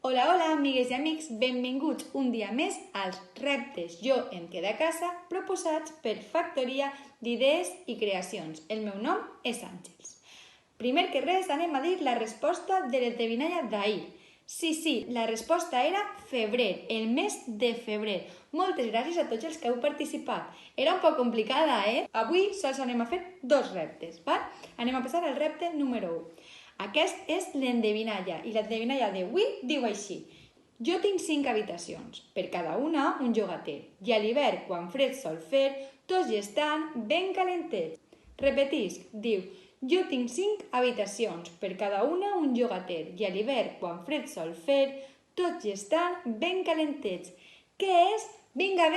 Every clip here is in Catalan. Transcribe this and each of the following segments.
Hola, hola, amigues i amics, benvinguts un dia més als reptes Jo em quede a casa proposats per Factoria d'Idees i Creacions. El meu nom és Àngels. Primer que res anem a dir la resposta de l'endevinalla d'ahir. Sí, la resposta era febrer, el mes de febrer. Moltes gràcies a tots els que heu participat. Era un poc complicada, Avui sols anem a fer dos reptes, val? Anem a passar al repte número 1. Aquest és l'endevinalla i l'endevinalla d'avui diu així. Jo tinc 5 habitacions, per cada una un llogater, i a l'hivern, quan fred sol fer, tots hi estan ben calentets. Repetisc, diu, jo tinc 5 habitacions, per cada una un llogater, i a l'hivern, quan fred sol fer, tots hi estan ben calentets. Què és? Vinga,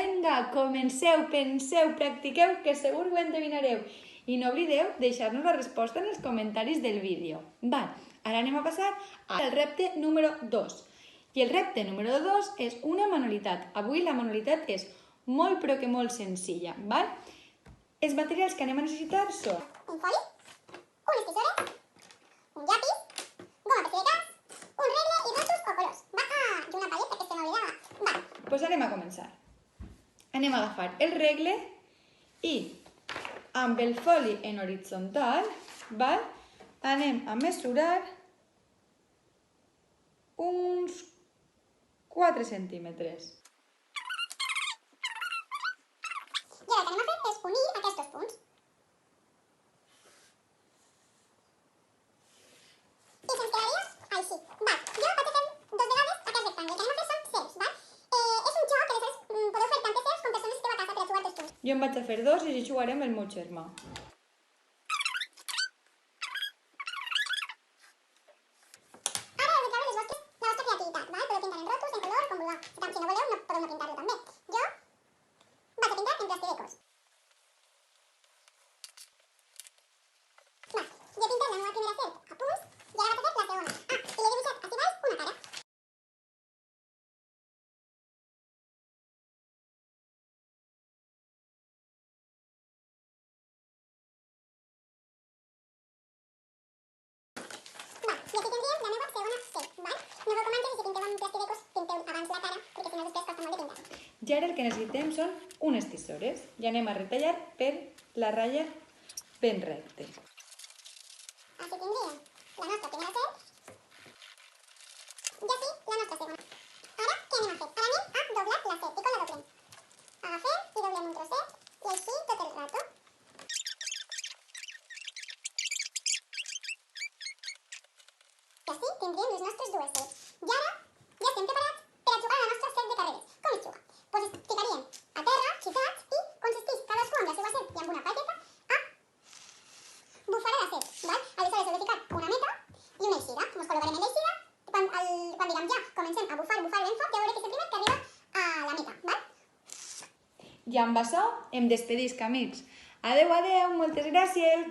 comenceu, penseu, practiqueu, que segur que ho endevinareu. I no oblideu deixar-nos la resposta en els comentaris del vídeo. Ara anem a passar al repte número 2. I el repte número 2 és una manualitat. Avui la manualitat és molt però que molt senzilla. Els materials que anem a necessitar són un foli, unes tisores, un llapis, goma per fer gas, un regle i rossos o colors. I una paleta que se m'oblidava. Doncs anem a començar. Anem a agafar el regle i amb el foli en horitzontal, anem a mesurar uns 4 centímetres. I ara el que anem a fer és unir aquests dos punts. I se'ns quedaria així. Jo vaig a fer dos vegades aquest rectangle. El que anem a fer són cercs. És un joc que aleshores podeu fer tantes cercs com persones que esteu a casa per a jugar dos punts. Jo en vaig a fer 2 i jugaré amb el meu germà. Ara heu de treure la vostra creativitat. Podeu pintar en rotos, en color, com vulgueu. Si no voleu, podeu no pintar-lo també. Jo vaig a pintar en plastidecos. Jo he pintat la meva primera serp a punts i ara vaig a fer la segona. I l'he dibuixat així baix una cara. I aquí tindríem la meva segona serp. No veu com antes i si pinteu amb plastidecos pinteu abans la cara perquè si no després costa molt de pintar. I ara el que necessitem són unes tisores i anem a retallar per la ratlla ben recte. Així tindríem la nostra primera serp i així la nostra segona. Ara què anem a fer? Ara anem a doblar la serp. I com la doblem? Agafem i doblem un trosset i així tot el rato. I així tindríem les nostres dues serps. I ara ja estem preparats per a jugar a la nostra serp de carreres. Com es juga? Doncs es ficaríem a terra, xicats, i consisteix cadascú amb la seva serp i amb una pateta a bufar a la serp. Aleshores heu de ficar una meta i una eixida. Ens col·locarem en l'eixida. Quan diguem ja comencem a bufar ben fort, ja veuré que és el primer que arriba a la meta. I amb això em despedisc, amics. Adeu, moltes gràcies!